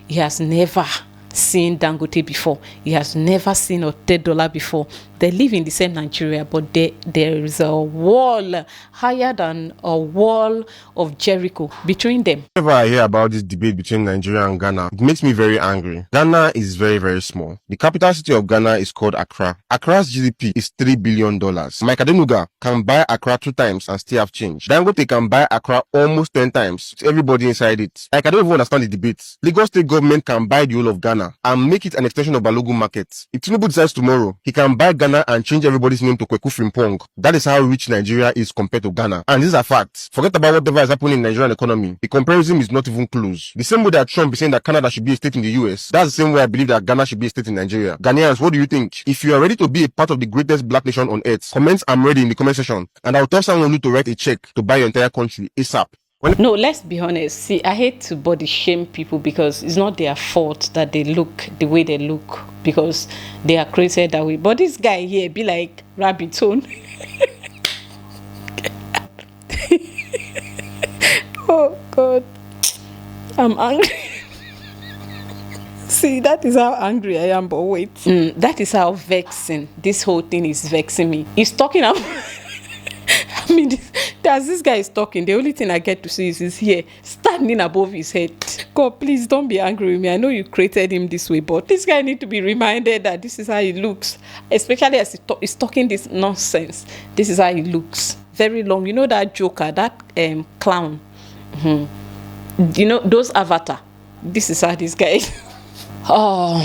he has never seen Dangote before. He has never seen $30 before. They live in the same Nigeria, but there is a wall higher than a wall of Jericho between them. Whenever I hear about this debate between Nigeria and Ghana, it makes me very angry. Ghana is very, very small. The capital city of Ghana is called Accra. Accra's GDP is $3 billion. Mike Adenuga can buy Accra 2 times and still have change. Dangote can buy Accra almost 10 times with everybody inside it. Like, I don't even understand the debate. Lagos state government can buy the whole of Ghana and make it an extension of Balogun market. If Tinubu decides tomorrow, he can buy Ghana and change everybody's name to Kweku Frimpong. That is how rich Nigeria is compared to Ghana. And these are facts. Forget about whatever is happening in the Nigerian economy. The comparison is not even close. The same way that Trump is saying that Canada should be a state in the US, that's the same way I believe that Ghana should be a state in Nigeria. Ghanaians, what do you think? If you are ready to be a part of the greatest black nation on earth, comment "I'm ready" in the comment section, and I'll tell someone to write a check to buy your entire country ASAP. No, let's be honest. See, I hate to body shame people because it's not their fault that they look the way they look because they are created that way. But this guy here be like rabbit tone. Oh God, I'm angry. See, that is how angry I am. But wait, that is how vexing this whole thing is vexing me. He's talking about. I mean, as this guy is talking, the only thing I get to see is his hair standing above his head. God, please don't be angry with me. I know you created him this way, but this guy needs to be reminded that this is how he looks. Especially as he's talking this nonsense. This is how he looks. Very long. You know that Joker, that clown. You know, those avatar. This is how this guy is. Oh,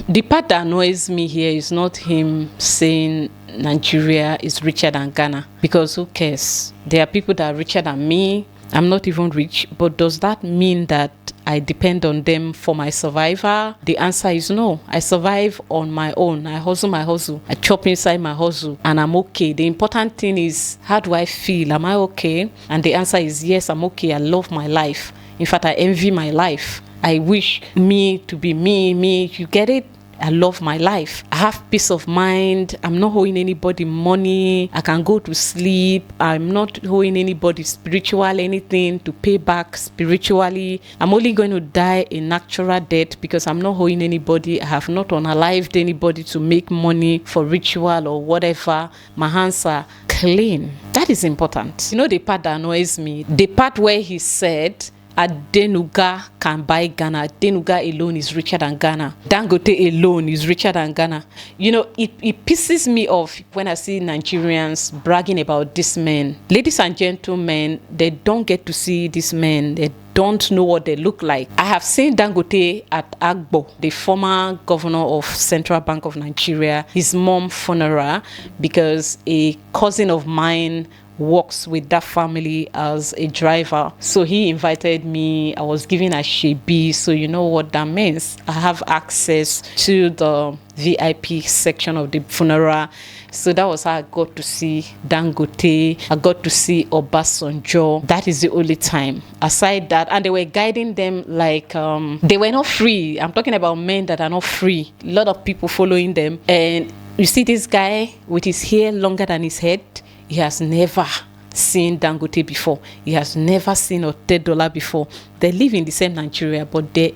the part that annoys me here is not him saying Nigeria is richer than Ghana, because who cares? There are people that are richer than me. I'm not even rich, but does that mean that I depend on them for my survival? The answer is no. I survive on my own. I hustle my hustle. I chop inside my hustle and I'm okay. The important thing is, how do I feel? Am I okay? And the answer is yes, I'm okay. I love my life. In fact, I envy my life. I wish me to be me. You get it? I love my life. I have peace of mind. I'm not owing anybody money. I can go to sleep. I'm not owing anybody spiritual anything to pay back spiritually. I'm only going to die a natural death because I'm not owing anybody. I have not unalived anybody to make money for ritual or whatever. My hands are clean. That is important. You know the part that annoys me? The part where he said, Adenuga can buy Ghana. Adenuga alone is richer than Ghana. Dangote alone is richer than Ghana. You know, it pisses me off when I see Nigerians bragging about this man. Ladies and gentlemen, they don't get to see this man. They don't know what they look like. I have seen Dangote at Agbo, the former governor of Central Bank of Nigeria, his mom funeral, because a cousin of mine works with that family as a driver. So he invited me. I was given a shebi. So you know what that means. I have access to the VIP section of the funeral. So that was how I got to see Dangote. I got to see Obasanjo. That is the only time. Aside that, and they were guiding them like they were not free. I'm talking about men that are not free. A lot of people following them. And you see this guy with his hair longer than his head. He has never seen Dangote before. He has never seen $30 before. They live in the same Nigeria, but there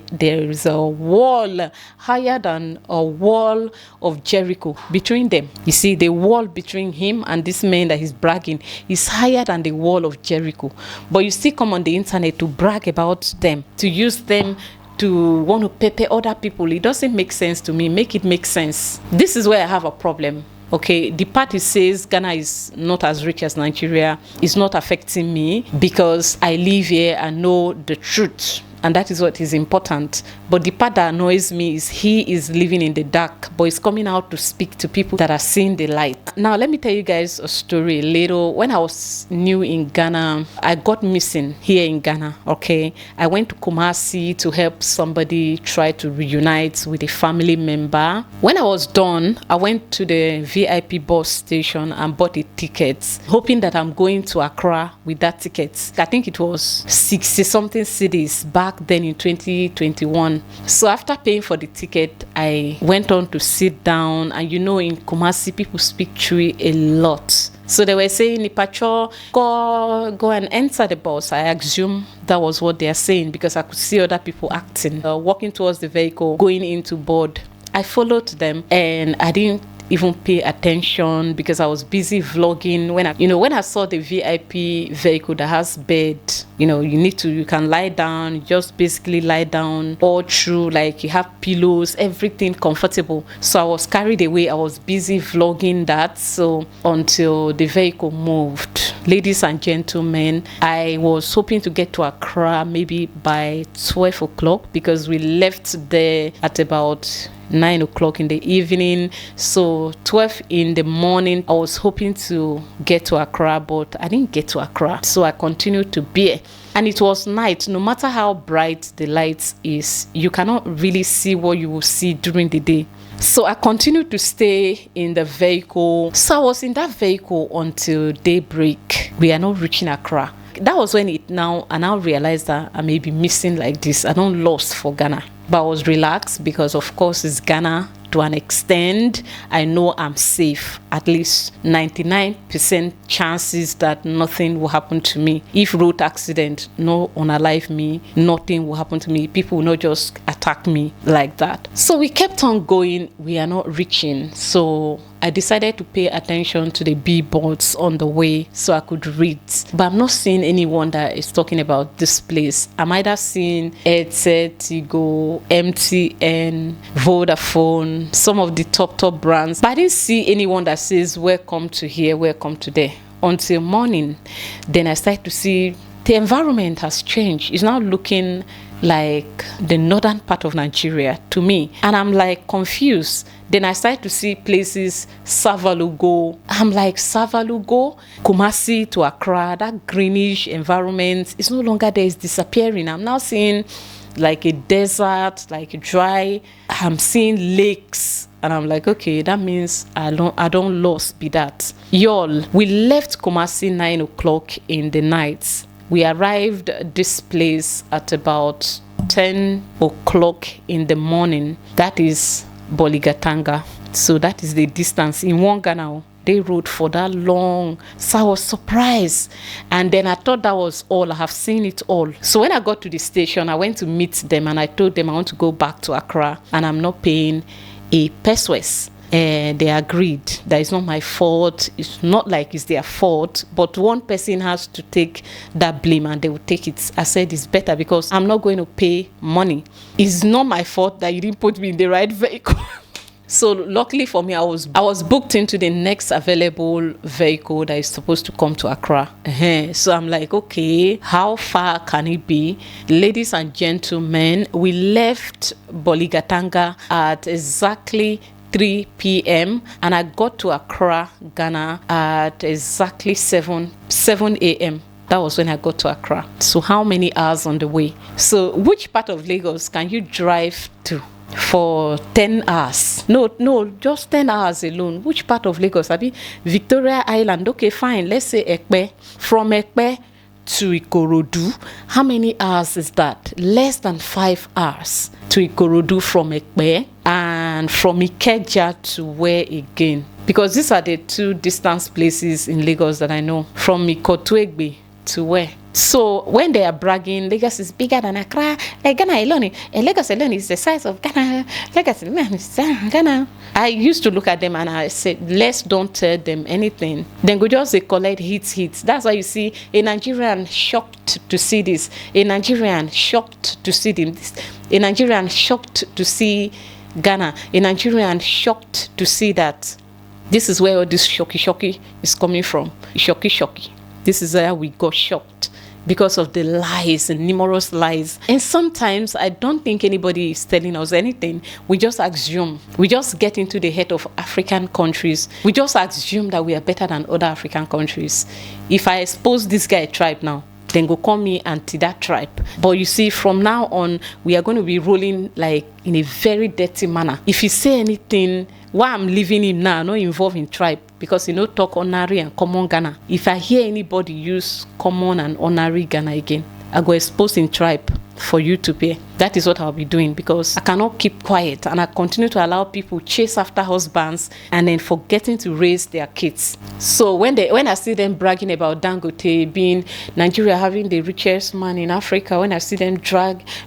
is a wall higher than a wall of Jericho between them. You see, the wall between him and this man that he's bragging is higher than the wall of Jericho. But you still come on the internet to brag about them, to use them to want to pepper other people. It doesn't make sense to me. Make it make sense. This is where I have a problem. Okay, the party says Ghana is not as rich as Nigeria. It's not affecting me because I live here and know the truth. And that is what is important. But the part that annoys me is he is living in the dark, but he's coming out to speak to people that are seeing the light. Now, let me tell you guys a story a little. When I was new in Ghana, I got missing here in Ghana, okay? I went to Kumasi to help somebody try to reunite with a family member. When I was done, I went to the VIP bus station and bought a ticket, hoping that I'm going to Accra with that ticket. I think it was 60-something cedis back then in 2021. So after paying for the ticket, I went on to sit down, and you know, in Kumasi people speak Twi a lot. So they were saying, Nipacho, go and enter the bus. I assume that was what they are saying because I could see other people acting, walking towards the vehicle, going into board. I followed them and I didn't even pay attention because I was busy vlogging. When I saw the VIP vehicle that has bed, you can lie down, you just basically lie down all through, like you have pillows, everything comfortable. So I was carried away. I was busy vlogging that. So until the vehicle moved, ladies and gentlemen, I was hoping to get to Accra maybe by 12 o'clock because we left there at about 9 o'clock in the evening. So 12 in the morning, I was hoping to get to Accra, but I didn't get to Accra. So I continued to bear. And it was night. No matter how bright the light is, you cannot really see what you will see during the day. So I continued to stay in the vehicle. So I was in that vehicle until daybreak. We are not reaching Accra. That was when I now realized that I may be missing like this. I don't lost for Ghana. But I was relaxed because, of course, it's Ghana to an extent. I know I'm safe. At least 99% chances that nothing will happen to me. If road accident, no unalive me, nothing will happen to me. People will not just attack me like that. So we kept on going. We are not reaching. So I decided to pay attention to the billboards on the way so I could read. But I'm not seeing anyone that is talking about this place. I'm either seeing Airtel, Tigo, MTN, Vodafone, some of the top brands. But I didn't see anyone that says, welcome to here, welcome to there. Until morning, then I started to see the environment has changed. It's now looking like the northern part of Nigeria to me. And I'm like confused. Then I started to see places, Savalugo. I'm like, Savalugo, Kumasi to Accra, that greenish environment is no longer there, it's disappearing. I'm now seeing like a desert, like a dry. I'm seeing lakes. And I'm like, okay, that means I don't lost be that. Y'all, we left Kumasi 9 o'clock in the night. We arrived at this place at about 10 o'clock in the morning. That is Boligatanga. So that is the distance in one Ghana. They rode for that long. So I was surprised. And then I thought that was all. I have seen it all. So when I got to the station, I went to meet them and I told them I want to go back to Accra and I'm not paying a pesos. They agreed that it's not my fault. It's not like it's their fault, but one person has to take that blame and they will take it. I said it's better because I'm not going to pay money. It's not my fault that you didn't put me in the right vehicle. So luckily for me, I was booked into the next available vehicle that is supposed to come to Accra. So I'm like, okay, how far can it be? Ladies and gentlemen, we left Boligatanga at exactly 3 p.m. and I got to Accra, Ghana at exactly 7 a.m. That was when I got to Accra. So how many hours on the way? So which part of Lagos can you drive to for 10 hours? No, just 10 hours alone. Which part of Lagos? I mean, Victoria Island. Okay, fine. Let's say Ekpe. From Ekpe to Ikorodu, how many hours is that? Less than 5 hours to Ikorodu from Ekpe, and from Ikeja to where again? Because these are the two distance places in Lagos that I know. From Ikotuegbe to where? So when they are bragging, Lagos is bigger than Accra. Ghana alone, Lagos alone is the size of Ghana. Lagos alone is Ghana. I used to look at them and I said, let's don't tell them anything. Then go just they collect hits. That's why you see a Nigerian shocked to see this. A Nigerian shocked to see this. A Nigerian shocked to see Ghana. A Nigerian shocked to see that. This is where all this shocky is coming from. Shocky. This is where we got shocked because of the lies and numerous lies. And sometimes I don't think anybody is telling us anything. We just assume. We just get into the head of African countries. We just assume that we are better than other African countries. If I expose this guy tribe now, then go call me anti that tribe. But you see, from now on, we are going to be rolling like in a very dirty manner. If you say anything, why I'm leaving him now, not involved in tribe, because he no talk honorary and common Ghana. If I hear anybody use common and honorary Ghana again, I go expose in tribe. for you to pay. That is what I'll be doing, because I cannot keep quiet and I continue to allow people chase after husbands and then forgetting to raise their kids. So when I see them bragging about Dangote being Nigeria having the richest man in Africa, when I see them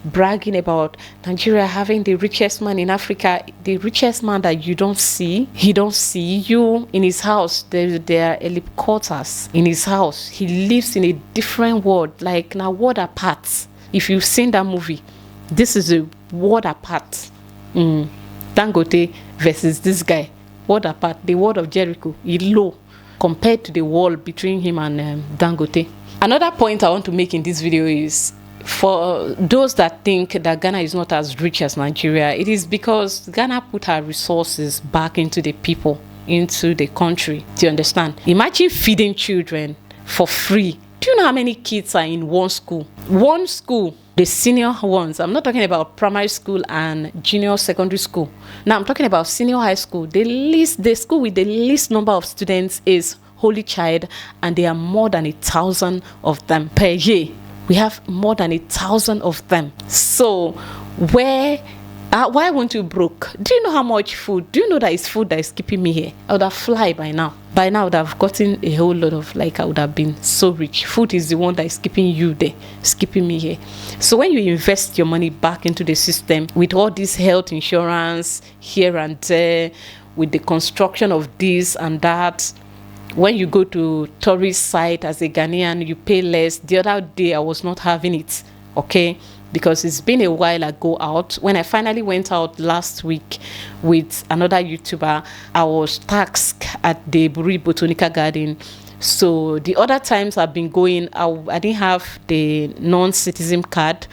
bragging about Nigeria having the richest man in Africa, the richest man that you don't see, he don't see you in his house. There are helicopters in his house. He lives in a different world, like now world apart. If you've seen that movie, this is a world apart. Dangote versus this guy, world apart. The wall of Jericho is low compared to the wall between him and Dangote. Another point I want to make in this video is, for those that think that Ghana is not as rich as Nigeria, it is because Ghana put her resources back into the people, into the country. Do you understand? Imagine feeding children for free. Do you know how many kids are in one school? One school, the senior ones. I'm not talking about primary school and junior secondary school. Now I'm talking about senior high school. The school with the least number of students is Holy Child, and there are more than 1,000 of them per year. We have more than 1,000 of them. So why won't you broke? Do you know how much food? Do you know that it's food that is keeping me here? I would have fly by now. By now I would have gotten a whole lot of, like, I would have been so rich. Food is the one that is keeping you there. It's keeping me here. So when you invest your money back into the system with all this health insurance here and there, with the construction of this and that, when you go to tourist site as a Ghanaian, you pay less. The other day I was not having it, okay, because it's been a while I go out. When I finally went out last week with another YouTuber, I was taxed at the Buri Botanical Garden. So the other times I've been going, I didn't have the non-citizen card.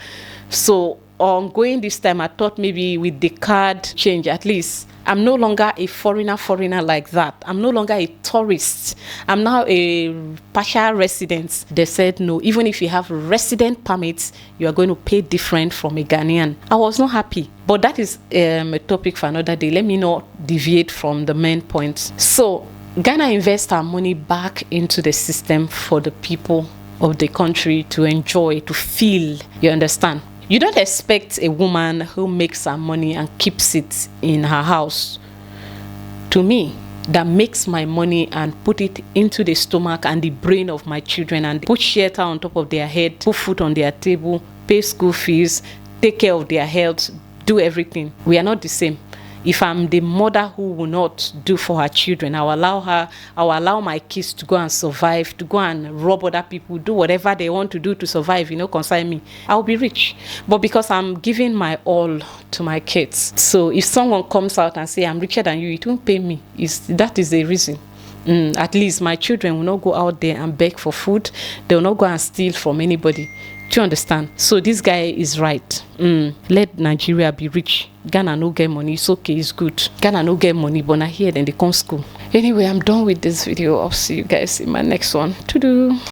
So on going this time, I thought maybe with the card change, at least I'm no longer a foreigner like that. I'm no longer a tourist. I'm now a partial resident. They said no, even if you have resident permits, you are going to pay different from a Ghanaian. I was not happy, but that is a topic for another day. Let me not deviate from the main points. So Ghana invests our money back into the system for the people of the country to enjoy, to feel. You understand? You don't expect a woman who makes her money and keeps it in her house, to me, that makes my money and put it into the stomach and the brain of my children, and put shelter on top of their head, put food on their table, pay school fees, take care of their health, do everything. We are not the same. If I'm the mother who will not do for her children, I will allow my kids to go and survive, to go and rob other people, do whatever they want to do to survive, concern me. I'll be rich. But because I'm giving my all to my kids. So if someone comes out and say, I'm richer than you, it won't pay me. That is the reason. At least my children will not go out there and beg for food. They will not go and steal from anybody. Do you understand? So this guy is right. Let Nigeria be rich. Ghana no get money. It's okay. It's good. Ghana no get money, but not here. Then they come school. Anyway, I'm done with this video. I'll see you guys in my next one. To do.